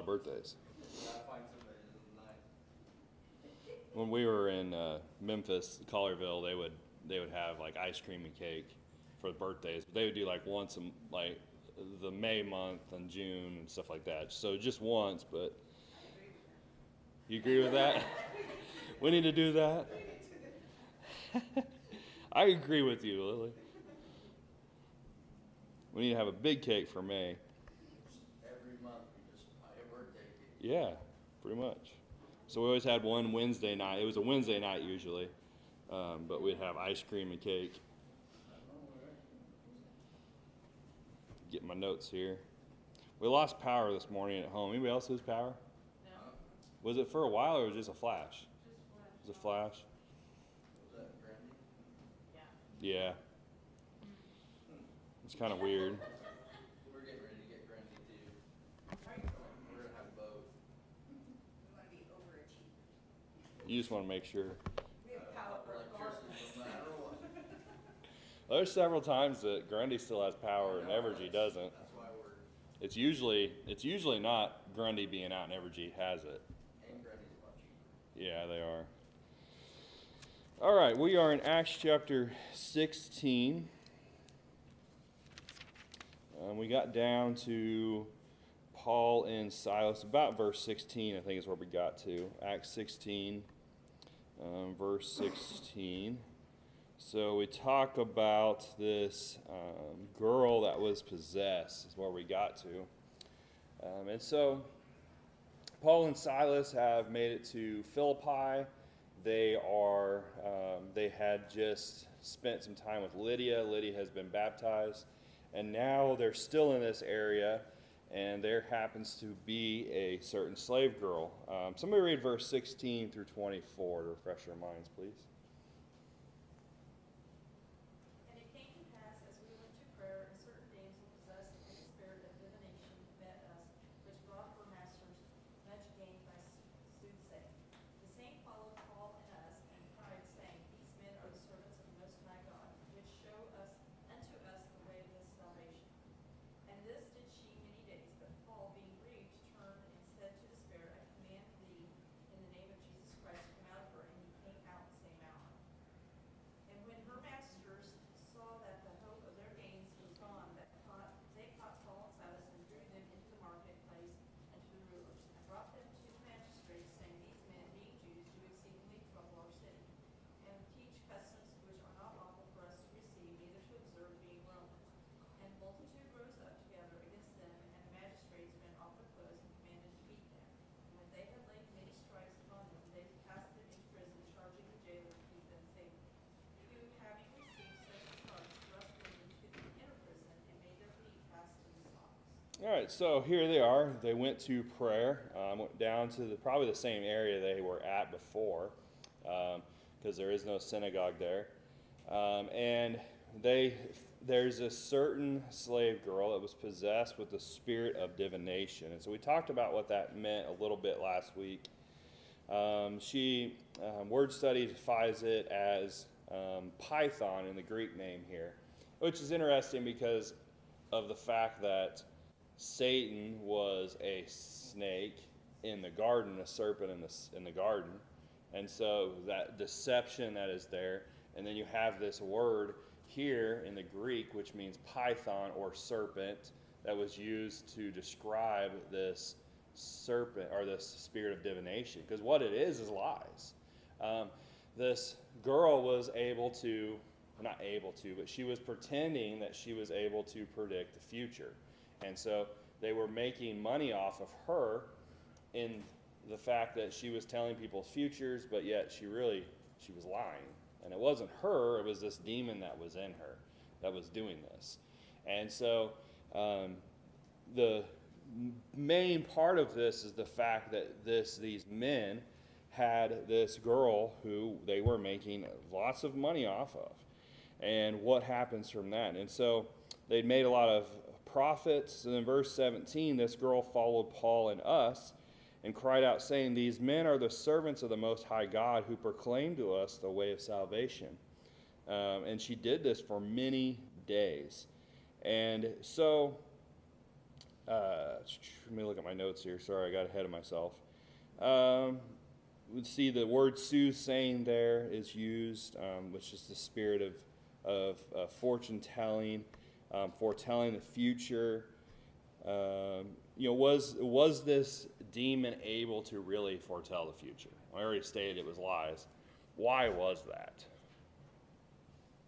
of birthdays. Gotta find somebody tonight. When we were in Memphis, Collierville, they would have like ice cream and cake for birthdays. But they would do like once like the May month and June and stuff like that. So just once, but you agree with that? We need to do that. I agree with you, Lily. We need to have a big cake for May. Every month we just buy a birthday cake. Yeah, pretty much. So we always had one Wednesday night. It was a Wednesday night usually, but we'd have ice cream and cake. Get my notes here. We lost power this morning at home. Anybody else lose power? No. Was it for a while or was it just a flash? Just flash. It was a flash? Was that Brandy? Yeah. It's kind of weird. We're getting ready to get Brandy too. Right. We're gonna have both. We want to be overachievers. You just want to make sure. We have power Electricity, no matter what. There's several times that Grundy still has power and Evergy doesn't. That's why we're, It's usually not Grundy being out and Evergy has it. and Brandy's a lot cheaper. Yeah, they are. All right, we are in Acts chapter 16. We got down to Paul and Silas, about verse 16, I think is where we got to. Acts 16, verse 16. So we talk about this girl that was possessed, is where we got to. And so Paul and Silas have made it to Philippi. They had just spent some time with Lydia. Lydia has been baptized. And now they're still in this area, and there happens to be a certain slave girl. Somebody read verse 16 through 24 to refresh our minds, please. And it came to pass, as we went to prayer, a certain damsel possessed with the spirit of divination met us, which brought her masters much gain by soothsaying. The same followed Paul and us, and cried, saying, These men are the servants of the Most High God, which show us unto us the way of this salvation. And this did she many days. But Paul, being grieved, turned and said to the spirit, I command thee in the name of Jesus Christ to come out of her. And he came out the same hour. And when her masters saw that the hope of their gains was gone, they caught Paul and Silas and drew them into the marketplace and to the rulers, and brought them to the magistrates, saying, These men, being Jews, do exceedingly trouble our city, and teach customs which are not lawful for us to receive, neither to observe, being Romans. And the multitude rose up together against them, and the magistrates rent off their clothes and commanded to beat them. And when they had laid many stripes upon them, they cast them into prison, charging the jailer to keep them safe. Who, having received such a charge, thrust them into the inner prison, and made their feet fast in the stocks. All right, so here they are. They went to prayer, went down to probably the same area they were at before, because there is no synagogue there. And there's a certain slave girl that was possessed with the spirit of divination. And so we talked about what that meant a little bit last week. Word study defines it as Python in the Greek name here, which is interesting because of the fact that Satan was a snake in the garden, a serpent in the garden. And so that deception that is there, and then you have this word here in the Greek, which means python or serpent, that was used to describe this serpent or this spirit of divination. Because what it is lies. This girl was but she was pretending that she was able to predict the future. And so they were making money off of her in the fact that she was telling people's futures, but yet she was lying. And it wasn't her, it was this demon that was in her that was doing this. And so the main part of this is the fact that these men had this girl who they were making lots of money off of. And what happens from that? And so they'd made a lot of profits. And in verse 17, this girl followed Paul and us and cried out, saying, These men are the servants of the Most High God, who proclaim to us the way of salvation. And she did this for many days. And so let me look at my notes here. Sorry, I got ahead of myself. We see the word soothsaying there is used, which is the spirit of fortune telling, foretelling the future. Was this demon able to really foretell the future? I already stated it was lies. Why was that?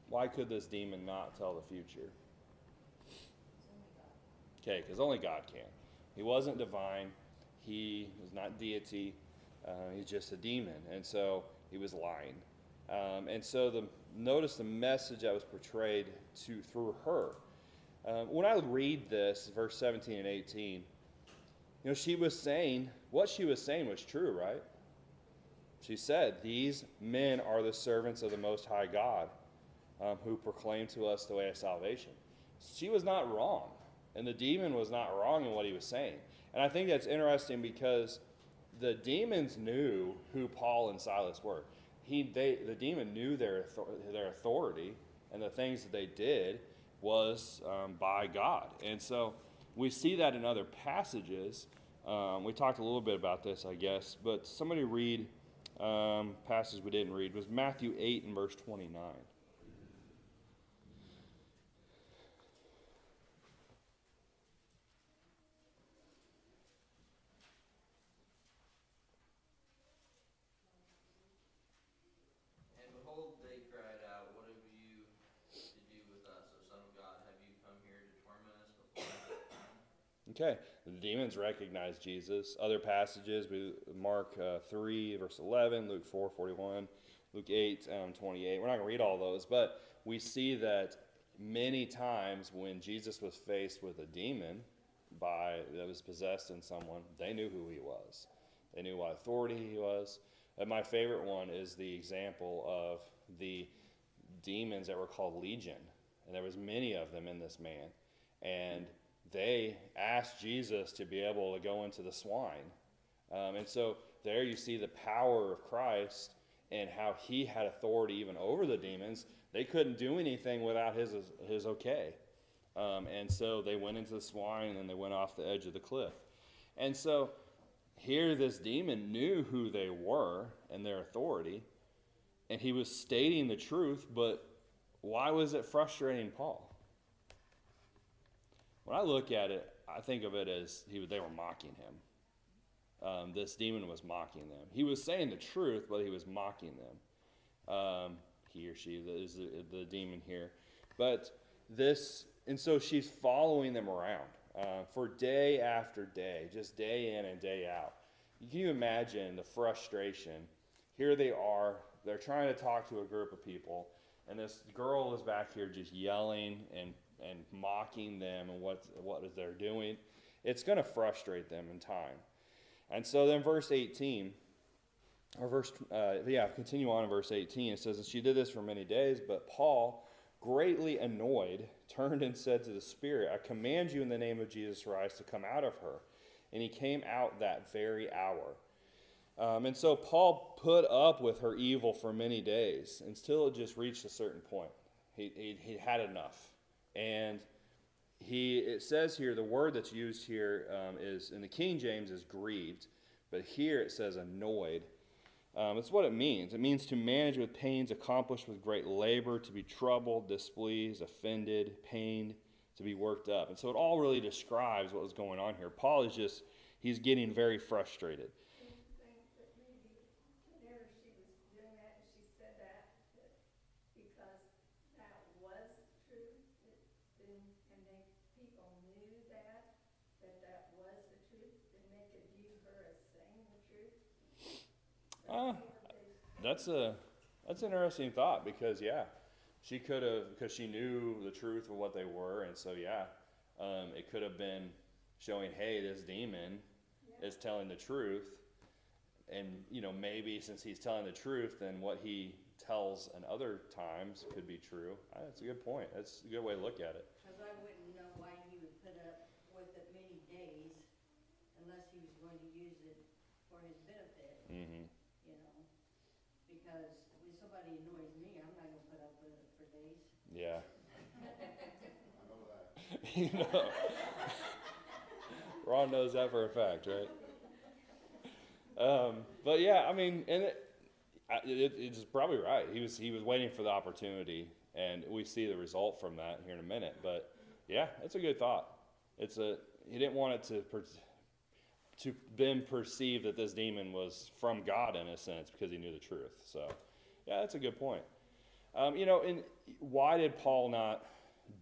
Why could this demon not tell the future? Okay, because only God can. He wasn't divine. He was not deity. He's just a demon. And so he was lying. And so notice the message that was portrayed through her. When I read this, verse 17 and 18, what she was saying was true, right? She said, "These men are the servants of the Most High God, who proclaim to us the way of salvation." She was not wrong, and the demon was not wrong in what he was saying. And I think that's interesting because the demons knew who Paul and Silas were. The demon knew their authority, and the things that they did was by God. And so we see that in other passages. We talked a little bit about this, I guess, but somebody read passage we didn't read was Matthew 8 and verse 29. And behold, they cried out, "What have you to do with us, O Son of God? Have you come here to torment us before our time?" Okay, the demons recognized Jesus. Other passages, Mark 3, verse 11, Luke 4, 41, Luke 8, 28. We're not going to read all those, but we see that many times when Jesus was faced with a demon that was possessed in someone, they knew who he was. They knew what authority he was. And my favorite one is the example of the demons that were called Legion. And there was many of them in this man. And they asked Jesus to be able to go into the swine. And so there you see the power of Christ and how he had authority even over the demons. They couldn't do anything without his okay. And so they went into the swine and they went off the edge of the cliff. And so here this demon knew who they were and their authority, and he was stating the truth, but why was it frustrating Paul? When I look at it, I think of it as they were mocking him. This demon was mocking them. He was saying the truth, but he was mocking them. He or she is the demon here. And so she's following them around for day after day, just day in and day out. Can you imagine the frustration? Here they are. They're trying to talk to a group of people, and this girl is back here just yelling and mocking them and what they're doing. It's going to frustrate them in time. And so then verse 18, continue on in verse 18. It says that she did this for many days, but Paul, greatly annoyed, turned and said to the spirit, "I command you in the name of Jesus Christ to come out of her." And he came out that very hour. And so Paul put up with her evil for many days until it just reached a certain point. He had enough. And it says here, the word that's used here is, in the King James, is grieved. But here it says annoyed. It's what it means. It means to manage with pains, accomplished with great labor, to be troubled, displeased, offended, pained, to be worked up. And so it all really describes what was going on here. Paul he's getting very frustrated. Do you think that maybe whenever she was doing that, she said that because that was true, and people knew that was the truth, and they could view her as saying the truth? That's an interesting thought because, she could have, because she knew the truth of what they were, and so, it could have been showing, hey, this demon is telling the truth, and, maybe since he's telling the truth, then what he tells in other times could be true. That's a good point. That's a good way to look at it. Because I wouldn't know why he would put up with it many days unless he was going to use it for his benefit. Mm-hmm. Because when somebody annoys me, I'm not going to put up with it for days. Yeah. I know that. Ron knows that for a fact, right? But yeah, I mean, and it's probably right. He was waiting for the opportunity, and we see the result from that here in a minute. But yeah, it's a good thought. He didn't want it to been perceived that this demon was from God in a sense because he knew the truth. So yeah, that's a good point. And why did Paul not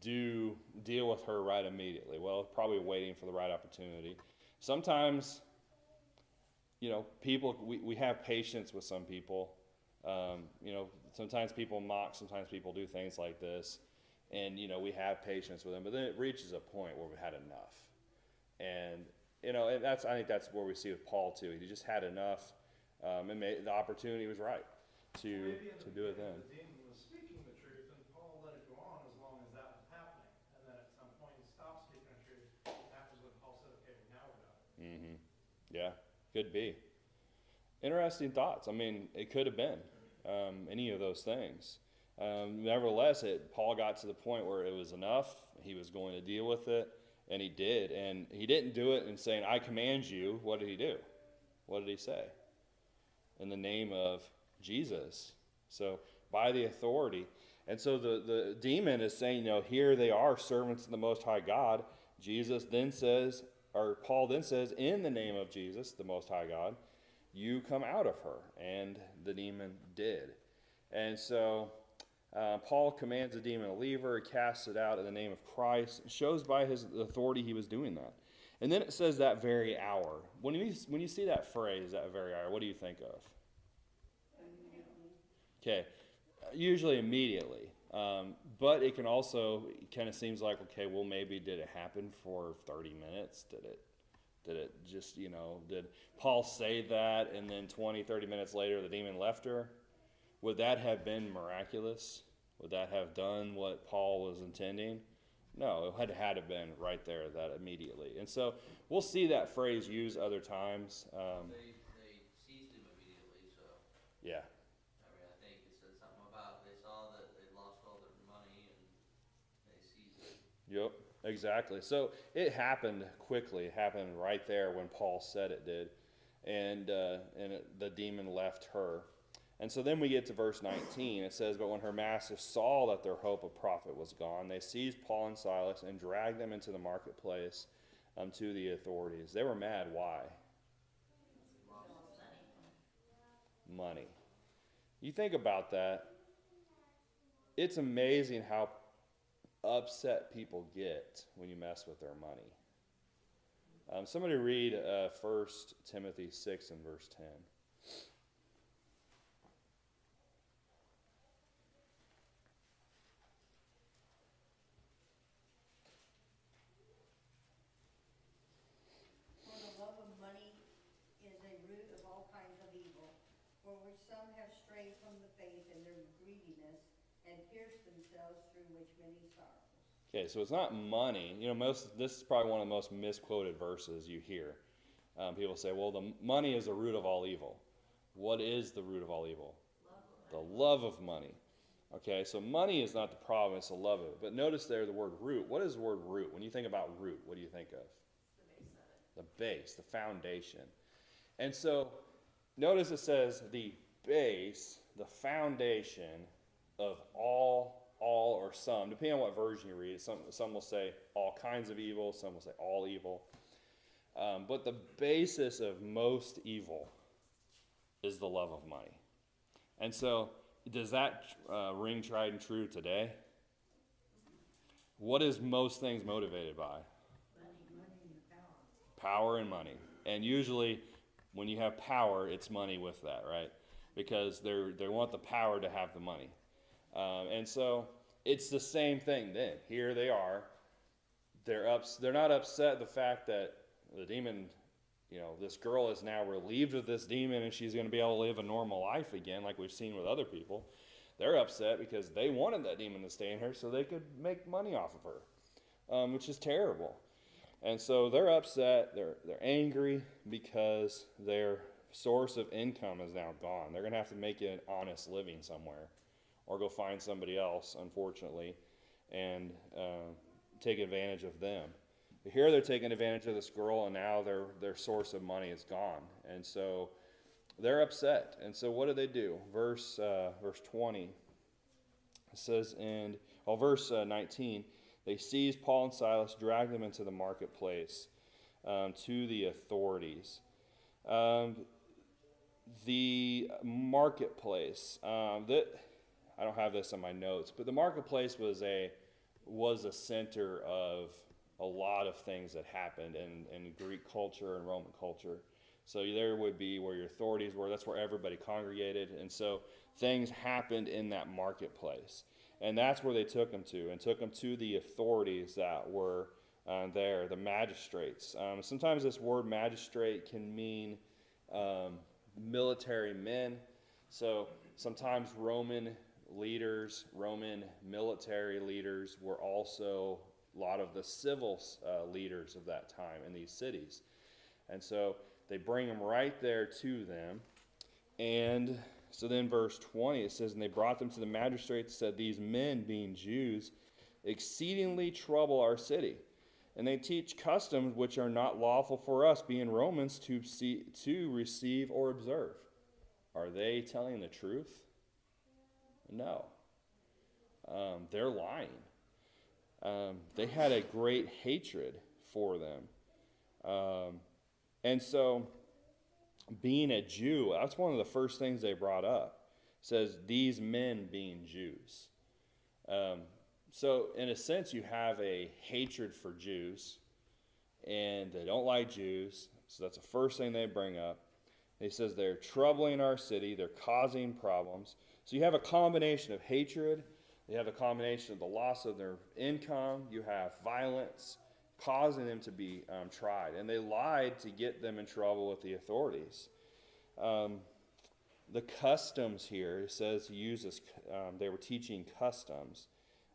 deal with her right immediately? Well, probably waiting for the right opportunity. Sometimes, people, we have patience with some people. Sometimes people mock, sometimes people do things like this, and, we have patience with them, but then it reaches a point where we've had enough. And, and I think that's where we see with Paul too. He just had enough, and the opportunity was right to do it then. The demon was speaking the truth, and Paul let it go on as long as that was happening. And then at some point he stopped speaking the truth. After when Paul said, okay, now we're done. Mm-hmm. Yeah, could be. Interesting thoughts. I mean, it could have been any of those things. Nevertheless, Paul got to the point where it was enough. He was going to deal with it, and he did. And he didn't do it in saying, I command you. What did he do? What did he say? In the name of Jesus. So by the authority. And so the demon is saying, here they are, servants of the Most High God. Paul then says, in the name of Jesus, the Most High God, you come out of her. And the demon did. And so Paul commands the demon to leave her. He casts it out in the name of Christ. It shows by his authority he was doing that. And then it says that very hour. When you see that phrase, that very hour, what do you think of? Okay, usually immediately. But it can also, kind of seems like, okay, well, maybe did it happen for 30 minutes? Did it just, did Paul say that and then 20, 30 minutes later the demon left her? Would that have been miraculous? Would that have done what Paul was intending? No, it had to have been right there, that immediately. And so we'll see that phrase used other times. They seized him immediately, so. Yeah. I mean, I think it said something about they saw that they lost all their money and they seized him. Yep, exactly. So it happened quickly. It happened right there when Paul said it did. And the demon left her. And so then we get to verse 19. It says, but when her masters saw that their hope of profit was gone, they seized Paul and Silas and dragged them into the marketplace to the authorities. They were mad. Why? Money. You think about that. It's amazing how upset people get when you mess with their money. Somebody read 1 Timothy 6 and verse 10. For the love of money is a root of all kinds of evil, for which some have strayed from the faith in their greediness and pierced themselves, through which many sorrows. Okay, so it's not money. This is probably one of the most misquoted verses you hear. People say, well, the money is the root of all evil. What is the root of all evil? The love of money. Okay, so money is not the problem, it's the love of it. But notice there the word root. What is the word root? When you think about root, what do you think of? The base, the foundation. And so notice it says the base, the foundation of all or some, depending on what version you read. Some will say all kinds of evil, some will say all evil. But the basis of most evil is the love of money. And so does that ring tried and true today? What is most things motivated by? Money and power. Power and money. And usually when you have power, it's money with that, right? Because they want the power to have the money. And so it's the same thing then. Here they are. They're not upset the fact that the demon, this girl is now relieved of this demon and she's going to be able to live a normal life again like we've seen with other people. They're upset because they wanted that demon to stay in her so they could make money off of her, which is terrible. And so they're upset, they're angry because their source of income is now gone. They're going to have to make an honest living somewhere or go find somebody else, unfortunately, and take advantage of them. But here they're taking advantage of this girl, and now their source of money is gone. And so they're upset. And so what do? Verse 20, it says verse 19, they seized Paul and Silas, dragged them into the marketplace to the authorities. The marketplace, I don't have this in my notes, but the marketplace was a center of a lot of things that happened in Greek culture and Roman culture. So there would be where your authorities were. That's where everybody congregated. And so things happened in that marketplace. And that's where they took them to, and took them to the authorities that were there, the magistrates. Sometimes this word magistrate can mean military men. So sometimes Roman military leaders were also a lot of the civil leaders of that time in these cities. And so they bring them right there to them. And so then verse 20, it says, and they brought them to the magistrates, said, these men, being Jews, exceedingly trouble our city. And they teach customs which are not lawful for us, being Romans, to receive or observe. Are they telling the truth? No. They're lying. They had a great hatred for them. And so, being a Jew, that's one of the first things they brought up. It says, these men being Jews. So, in a sense, you have a hatred for Jews, and they don't like Jews. So that's the first thing they bring up. He says they're troubling our city, they're causing problems. So you have a combination of hatred, you have a combination of the loss of their income, you have violence, causing them to be tried. And they lied to get them in trouble with the authorities. The customs here, it says he uses, they were teaching customs.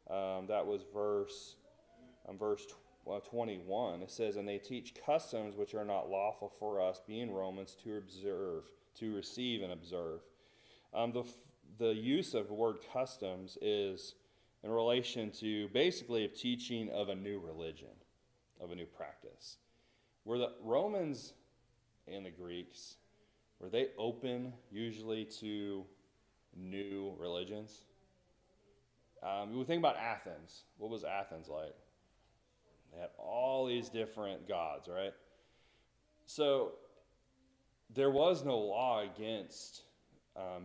That was verse 21. It says, and they teach customs which are not lawful for us, being Romans, to observe, to receive and observe. The use of the word customs is in relation to basically a teaching of a new religion, of a new practice. Were the Romans and the Greeks, were they open usually to new religions? We think about Athens. What was Athens like? They had all these different gods, right? So there was no law against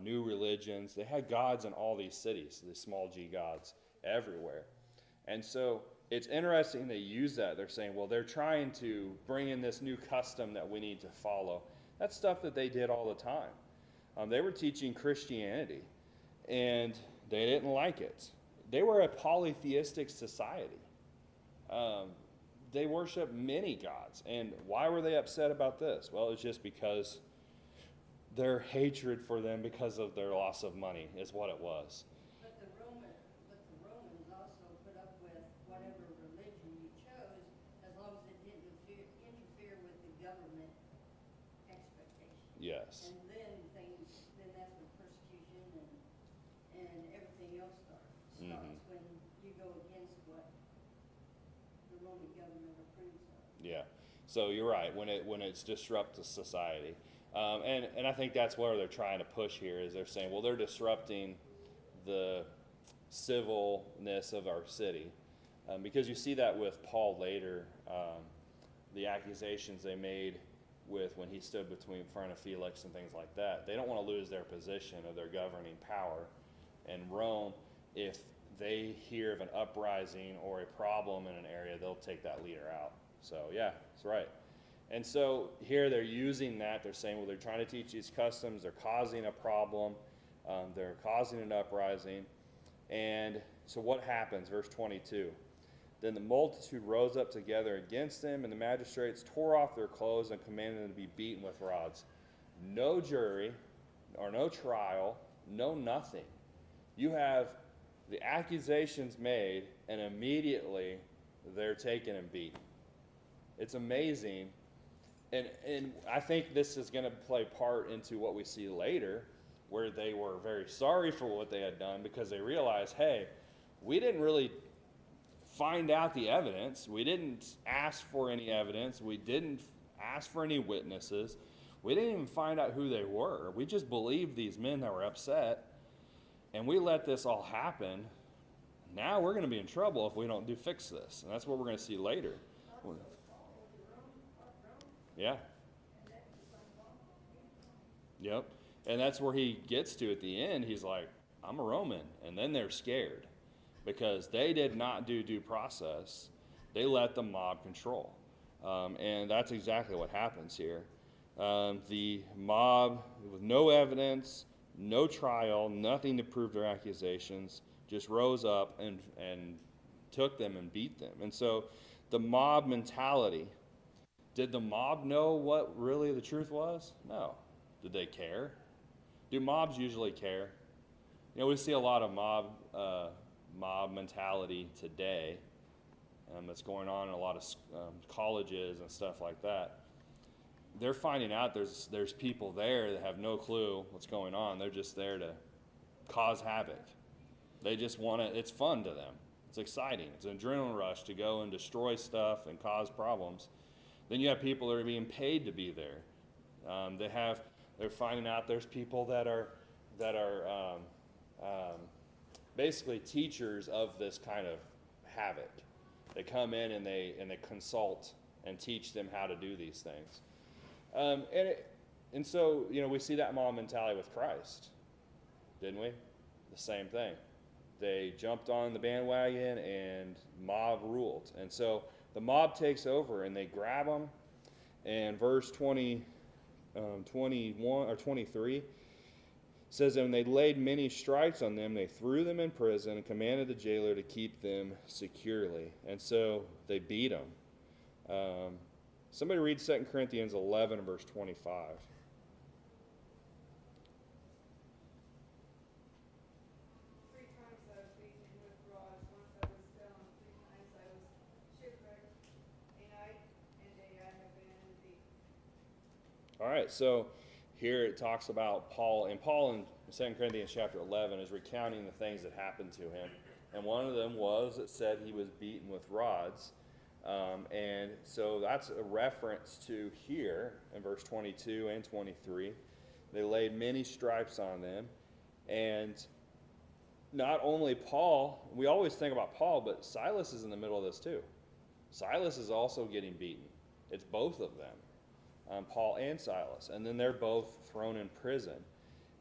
new religions. They had gods in all these cities, these small g gods everywhere. And so it's interesting they use that. They're saying, well, they're trying to bring in this new custom that we need to follow. That's stuff that they did all the time. They were teaching Christianity, and they didn't like it. They were a polytheistic society. They worshiped many gods. And why were they upset about this? Well, it's just because their hatred for them because of their loss of money is what it was. But the Romans also put up with whatever religion you chose, as long as it didn't interfere with the government expectations. Yes. And then that's when persecution and everything else starts when you go against what the Roman government approves of. Yeah. So you're right, when it's disrupt the society. And I think that's where they're trying to push here, is they're saying, well, they're disrupting the civilness of our city. Because you see that with Paul later, the accusations they made with when he stood in front of Felix and things like that. They don't want to lose their position of their governing power. And Rome, if they hear of an uprising or a problem in an area, they'll take that leader out. So yeah, that's right. And so here they're using that. They're saying, well, they're trying to teach these customs. They're causing a problem. They're causing an uprising. And so what happens? Verse 22. Then the multitude rose up together against them, and the magistrates tore off their clothes and commanded them to be beaten with rods. No jury, or no trial, no nothing. You have the accusations made, and immediately they're taken and beaten. It's amazing. And I think this is going to play part into what we see later, where they were very sorry for what they had done because they realized, hey, we didn't really find out the evidence. We didn't ask for any evidence. We didn't ask for any witnesses. We didn't even find out who they were. We just believed these men that were upset, and we let this all happen. Now we're going to be in trouble if we don't fix this, and that's what we're going to see later. Yeah. Yep. And that's where he gets to at the end. He's like, I'm a Roman. And then they're scared because they did not do due process. They let the mob control. And that's exactly what happens here. The mob, with no evidence, no trial, nothing to prove their accusations, just rose up and took them and beat them. And so the mob mentality, did the mob know what really the truth was? No. Did they care? Do mobs usually care? You know, we see a lot of mob mentality today that's going on in a lot of colleges and stuff like that. They're finding out there's people there that have no clue what's going on. They're just there to cause havoc. They just want to, it's fun to them. It's exciting. It's an adrenaline rush to go and destroy stuff and cause problems. Then you have people that are being paid to be there. They're finding out there's people that are basically teachers of this kind of havoc. They come in and they consult and teach them how to do these things. And so, you know, we see that mob mentality with Christ, didn't we? The same thing. They jumped on the bandwagon and mob ruled. And so the mob takes over and they grab them. And verse 21 or 23 says, and they laid many stripes on them. They threw them in prison and commanded the jailer to keep them securely. And so they beat them. Somebody read 2 Corinthians 11 and verse 25. 3 times I was beaten with rods, once I was stoned, 3 times I was shipwrecked, and night and day I have been beaten. All right, so here it talks about Paul in 2 Corinthians chapter 11 is recounting the things that happened to him. And one of them was, it said he was beaten with rods. And so that's a reference to here in verse 22 and 23. They laid many stripes on them. And not only Paul, we always think about Paul, but Silas is in the middle of this too. Silas is also getting beaten. It's both of them, Paul and Silas. And then they're both thrown in prison.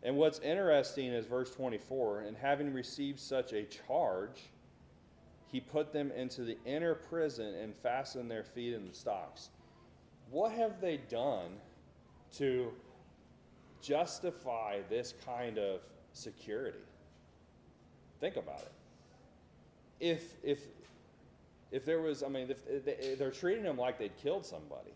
And what's interesting is verse 24, and having received such a charge, he put them into the inner prison and fastened their feet in the stocks. What have they done to justify this kind of security? Think about it. If there was, I mean, if they're treating them like they'd killed somebody.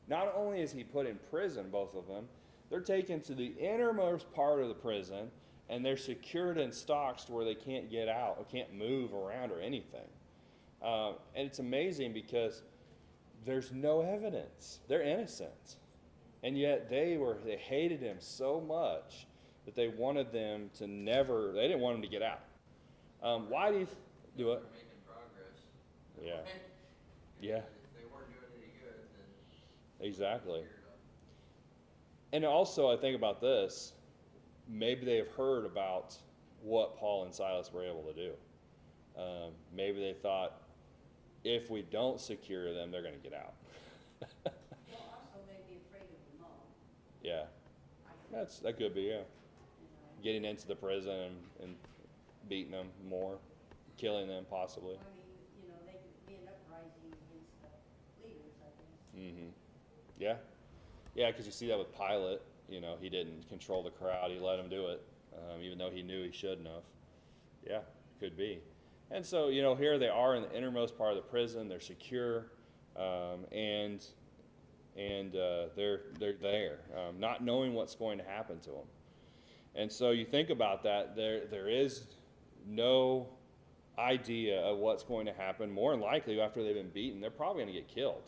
Not only is he put in prison, both of them, they're taken to the innermost part of the prison, and they're secured in stocks to where they can't get out or can't move around or anything. And it's amazing because there's no evidence. They're innocent. And yet they hated him so much that they wanted them to they didn't want him to get out. Why do you do it? They're making progress. Yeah. Yeah. If they weren't doing any good, then. Exactly. And also I think about this. Maybe they have heard about what Paul and Silas were able to do. Maybe they thought, if we don't secure them, they're going to get out. Well, also they'd be afraid of the mob. Yeah, that could be, yeah. Getting into the prison and beating them more, killing them possibly. I mean, you know, they could be an uprising against the leaders, I guess. Mm-hmm. Yeah. Yeah, because you see that with Pilate. You know, he didn't control the crowd. He let them do it, even though he knew he shouldn't have. Yeah, could be. And so, you know, here they are in the innermost part of the prison. They're secure, and they're there, not knowing what's going to happen to them. And so you think about that. There is no idea of what's going to happen. More than likely, after they've been beaten, they're probably going to get killed.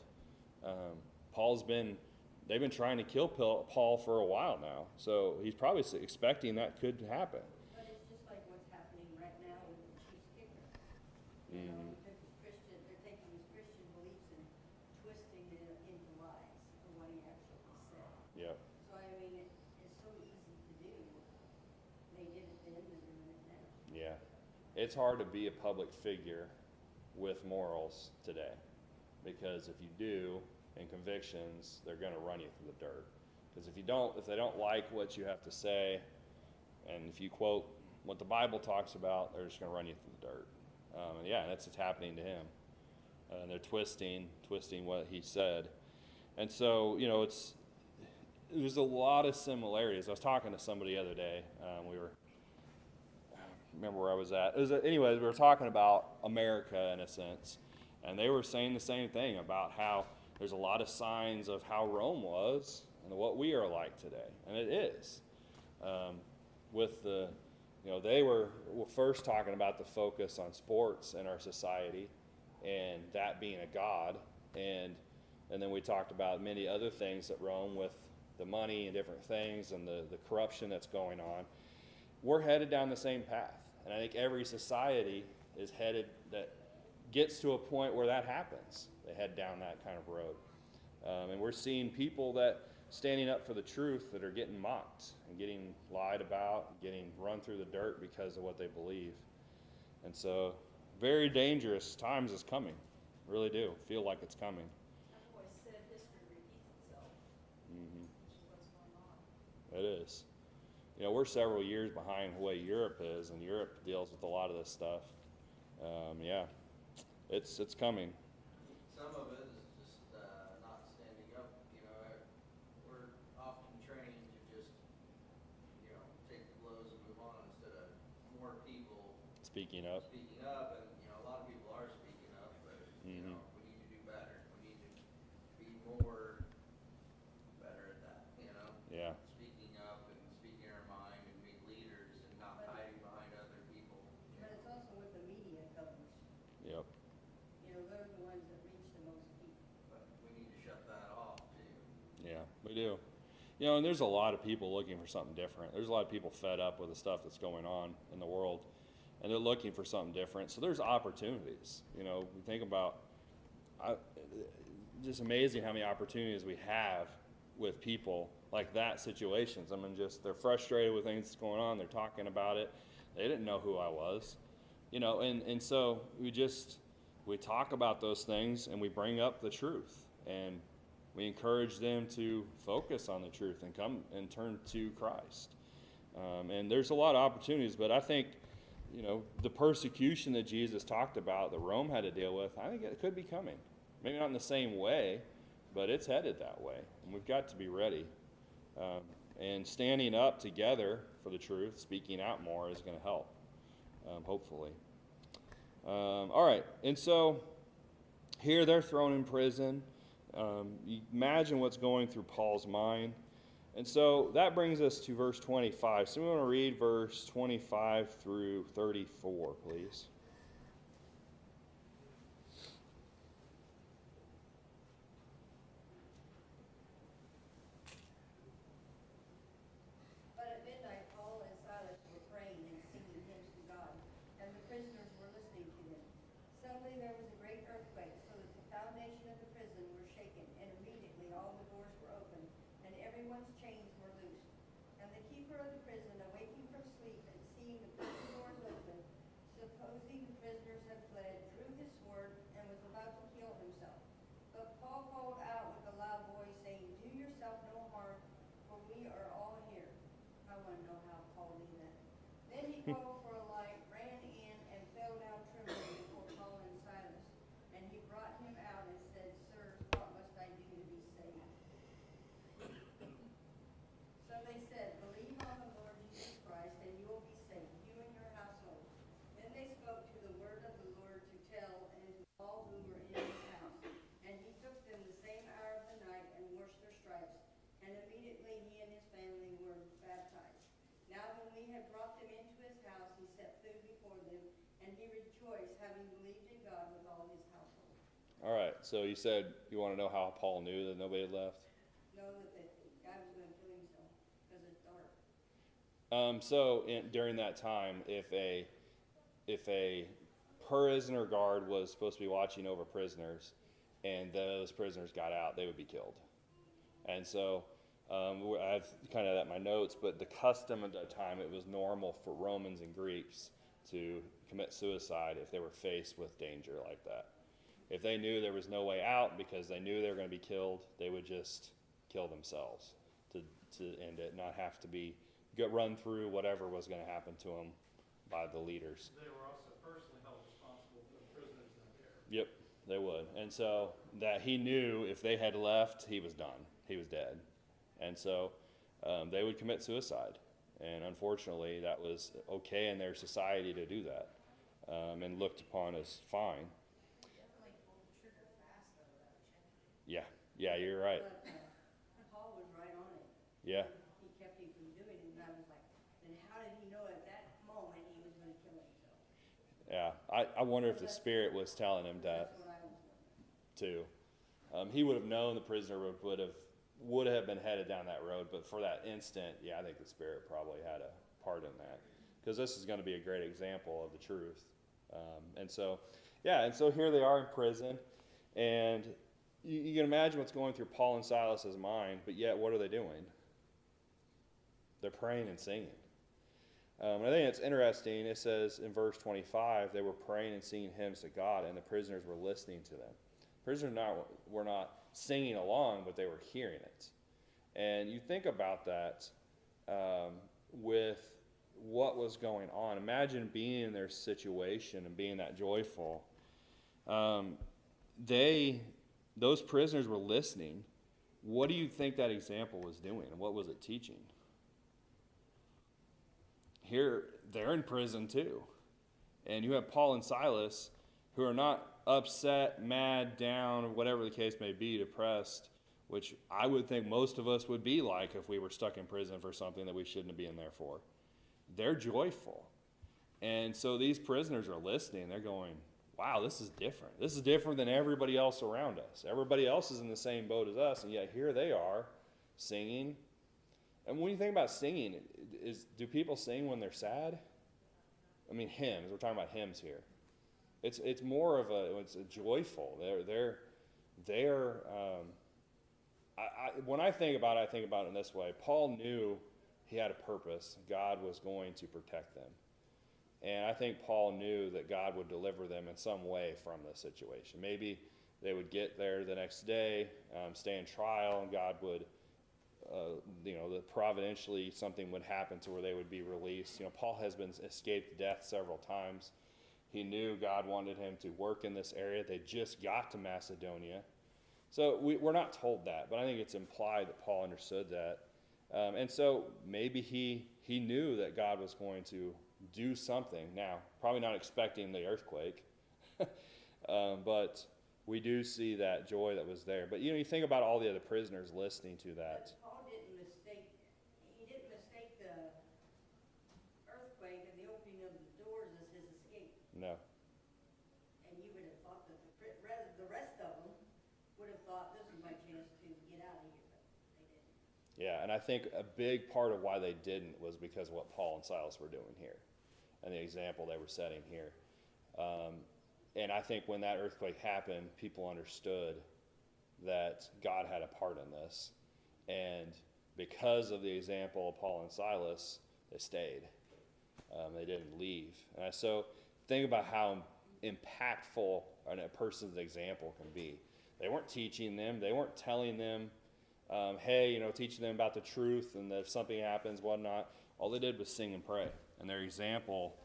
They've been trying to kill Paul for a while now, so he's probably expecting that could happen. But it's just like what's happening right now with the chief kicker. You know, Mhm. they're taking his Christian beliefs and twisting it into lies of what he actually said. Yep. So I mean, it's so easy to do. They did it then, they're doing it now. Yeah. It's hard to be a public figure with morals today, because if you do, and convictions, they're going to run you through the dirt. Because if they don't like what you have to say, and if you quote what the Bible talks about, they're just going to run you through the dirt. And yeah, that's what's happening to him. And they're twisting what he said. And so, there's a lot of similarities. I was talking to somebody the other day. Remember where I was at. Anyways, we were talking about America in a sense, and they were saying the same thing about how there's a lot of signs of how Rome was and what we are like today, and it is. With the, they were first talking about the focus on sports in our society, and that being a god, and then we talked about many other things at Rome with the money and different things and the corruption that's going on. We're headed down the same path. And I think every society is headed, that gets to a point where that happens. They head down that kind of road. And we're seeing people that standing up for the truth that are getting mocked and getting lied about, getting run through the dirt because of what they believe. And so, very dangerous times is coming. Really do feel like it's coming. I've always said history repeats itself, Mm-hmm. which is what's going on. It is. We're several years behind the way Europe is, and Europe deals with a lot of this stuff. Yeah, it's coming. Some of it is just not standing up. We're often trained to just, take the blows and move on instead of more people Speaking up. speaking up. And a lot of people are speaking up, but Mm-hmm. we need to do better. We need to be more better at that. Yeah. Speaking up and speaking our mind and being leaders and not hiding behind other people. But it's also what the media covers. Yep. They're the ones that reach the most people. But we need to shut that off too. Yeah, we do. And there's a lot of people looking for something different. There's a lot of people fed up with the stuff that's going on in the world, and they're looking for something different. So there's opportunities. We think about, just amazing how many opportunities we have with people like that situations. I mean, they're frustrated with things that's going on. They're talking about it. They didn't know who I was, and so we talk about those things, and we bring up the truth, and we encourage them to focus on the truth and come and turn to Christ. And there's a lot of opportunities, but I think, the persecution that Jesus talked about that Rome had to deal with, I think it could be coming. Maybe not in the same way, but it's headed that way. And we've got to be ready. And standing up together for the truth, speaking out more, is going to help, hopefully. All right, and so here they're thrown in prison. You imagine what's going through Paul's mind. And so that brings us to verse 25. So we want to read verse 25 through 34, please. But at midnight, Paul and Silas were praying and singing hymns to God, and the prisoners were listening to them. Suddenly there was a great earthquake, so that the foundation of the prison were shaken, and immediately all the doors were opened, and everyone's chains were loosed. And the keeper of the prison, awaking from sleep and seeing the prison doors open, supposing the prisoners had fled, drew his sword and was about to kill himself. But Paul called out with a loud voice, saying, "Do yourself no harm, for we are all here." I want to know how Paul knew that. Then he called for a light, ran in, and fell down trembling before Paul and Silas. And he brought him out and said, "Sirs, what must I do to be saved?" So they said, "Believe on the Lord Jesus Christ, and you will be saved, you and your household." Then they spoke to the word of the Lord to tell and to all who were in his house. And he took them the same hour of the night and washed their stripes. And immediately he and his family were baptized. Now when we had brought them into his house, he set food before them, and he rejoiced, having believed in God with all his household. All right, so you said you want to know how Paul knew that nobody had left? Know that the guy was going to kill himself because it's dark. During that time, if a prisoner guard was supposed to be watching over prisoners, and those prisoners got out, they would be killed. And so I've kind of that in my notes, but the custom at that time, it was normal for Romans and Greeks to commit suicide if they were faced with danger like that. If they knew there was no way out because they knew they were going to be killed, they would just kill themselves to end it, not have to run through whatever was going to happen to them by the leaders. They were also personally held responsible for the prisoners in there. Yep, they would. And so that he knew if they had left, he was done. He was dead. And so they would commit suicide. And unfortunately, that was okay in their society to do that, and looked upon as fine. Definitely pulled the trigger fast though, without checking. Yeah, you're right. But Paul was right on it. Yeah, He kept him from doing it, and I was like, then how did he know at that moment he was gonna kill himself? yeah. I wonder if the Spirit was telling him that That's what I was wondering. too. He would have known the prisoner would have been headed down that road, but for that instant, yeah, I think the Spirit probably had a part in that, because this is going to be a great example of the truth. And so here they are in prison, and you can imagine what's going through Paul and Silas's mind, but yet what are they doing? They're praying and singing. And I think it's interesting. It says in verse 25, they were praying and singing hymns to God, and the prisoners were listening to them. Prisoners were not singing along, but they were hearing it. And you think about that with what was going on. Imagine being in their situation and being that joyful. Those prisoners were listening. What do you think that example was doing? What was it teaching? Here, they're in prison too. And you have Paul and Silas who are not upset, mad, down, whatever the case may be, depressed, which I would think most of us would be like if we were stuck in prison for something that we shouldn't be in there for. They're joyful. And so these prisoners are listening. They're going, wow, this is different. This is different than everybody else around us. Everybody else is in the same boat as us, and yet here they are singing. And when you think about singing, do people sing when they're sad? I mean, hymns. We're talking about hymns here. It's more of it's a joyful. When I think about it in this way. Paul knew he had a purpose. God was going to protect them. And I think Paul knew that God would deliver them in some way from this situation. Maybe they would get there the next day, stay in trial, and God would, that providentially something would happen to where they would be released. Paul has been escaped death several times. He knew God wanted him to work in this area. They just got to Macedonia. So we're not told that, but I think it's implied that Paul understood that. And so maybe he knew that God was going to do something. Now, probably not expecting the earthquake, but we do see that joy that was there. But, you think about all the other prisoners listening to that. But Paul didn't mistake the earthquake and the opening of the doors as his escape. No. And you would have thought that the rest of them would have thought this is my chance to get out of here, but they didn't. Yeah, and I think a big part of why they didn't was because of what Paul and Silas were doing here and the example they were setting here. And I think when that earthquake happened, people understood that God had a part in this. And because of the example of Paul and Silas, they stayed. They didn't leave. And so think about how impactful a person's example can be. They weren't teaching them. They weren't telling them, teaching them about the truth and that if something happens, whatnot. All they did was sing and pray. And their example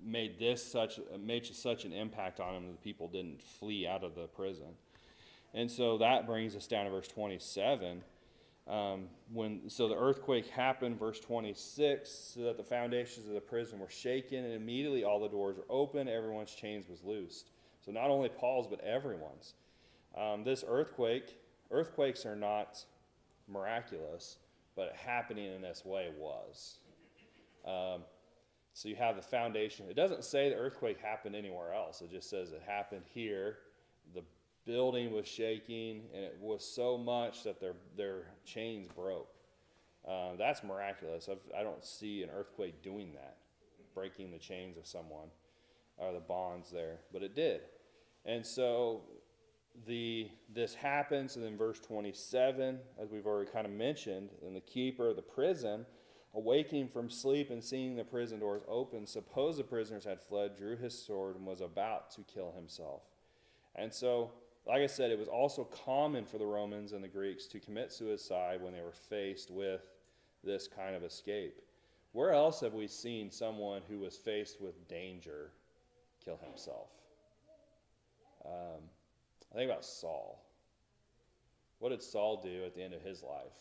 made such an impact on them that the people didn't flee out of the prison. And so that brings us down to verse 27. So the earthquake happened, verse 26, so that the foundations of the prison were shaken, and immediately all the doors were open, everyone's chains was loosed. So not only Paul's, but everyone's. This earthquakes are not miraculous, but happening in this way was. So you have the foundation. It doesn't say the earthquake happened anywhere else. It just says it happened here. The building was shaking, and it was so much that their chains broke. That's miraculous. I don't see an earthquake doing that, breaking the chains of someone. or the bonds there, but it did. And so this happens, and then verse 27, as we've already kind of mentioned, and the keeper of the prison, awaking from sleep and seeing the prison doors open, supposed the prisoners had fled, drew his sword, and was about to kill himself. And so, like I said, it was also common for the Romans and the Greeks to commit suicide when they were faced with this kind of escape. Where else have we seen someone who was faced with danger kill himself? I think about Saul. What did Saul do at the end of his life?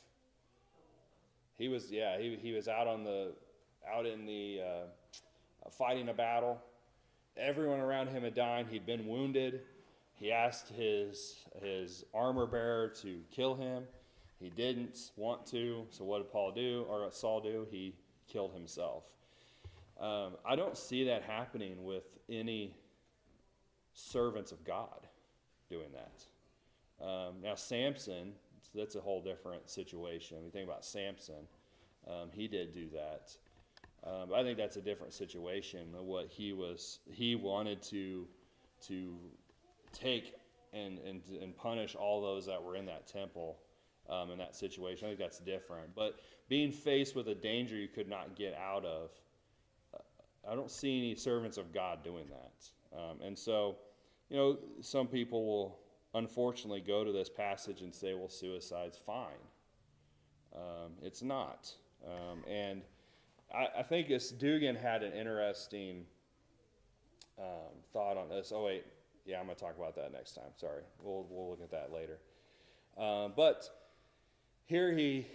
He was out in the fighting a battle. Everyone around him had died. He'd been wounded. He asked his armor bearer to kill him. He didn't want to. So what did Saul do? He killed himself. I don't see that happening with any servants of God doing that. Now Samson, that's a whole different situation. When you think about Samson, he did do that. But I think that's a different situation. What he wanted to take and punish all those that were in that temple in that situation. I think that's different. But being faced with a danger you could not get out of, I don't see any servants of God doing that. And so, some people will unfortunately go to this passage and say, well, suicide's fine. It's not. And I think Dugan had an interesting thought on this. Oh, wait. Yeah, I'm going to talk about that next time. Sorry. We'll look at that later. But here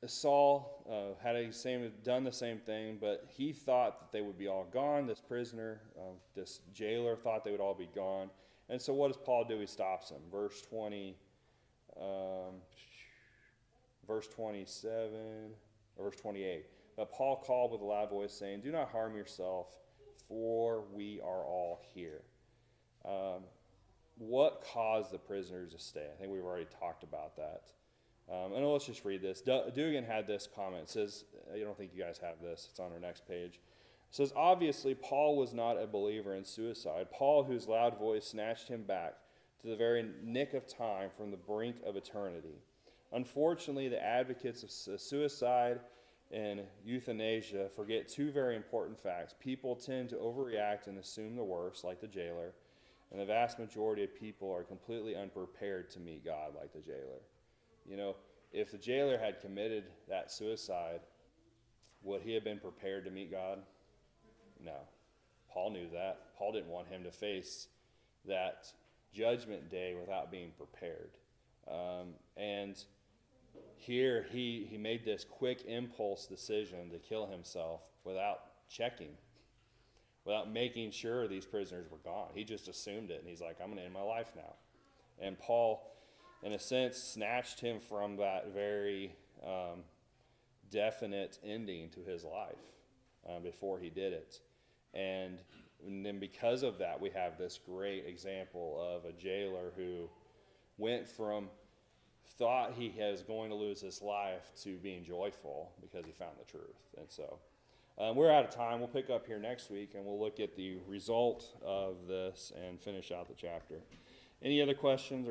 Saul had done the same thing, but he thought that they would be all gone. This prisoner, this jailer thought they would all be gone. And so what does Paul do? He stops him. Verse 27, or verse 28. But Paul called with a loud voice, saying, "Do not harm yourself, for we are all here." What caused the prisoners to stay? I think we've already talked about that. And let's just read this. Dugan had this comment. It says, I don't think you guys have this. It's on our next page. It says, obviously, Paul was not a believer in suicide. Paul, whose loud voice snatched him back to the very nick of time from the brink of eternity. Unfortunately, the advocates of suicide and euthanasia forget two very important facts. People tend to overreact and assume the worst, like the jailer, and the vast majority of people are completely unprepared to meet God, like the jailer. If the jailer had committed that suicide, would he have been prepared to meet God? No. Paul knew that. Paul didn't want him to face that judgment day without being prepared. And here he made this quick impulse decision to kill himself without checking, without making sure these prisoners were gone. He just assumed it, and he's like, I'm going to end my life now. And Paul, in a sense, snatched him from that very definite ending to his life before he did it. And then because of that, we have this great example of a jailer who went from thought he was going to lose his life to being joyful because he found the truth. And so we're out of time. We'll pick up here next week, and we'll look at the result of this and finish out the chapter. Any other questions or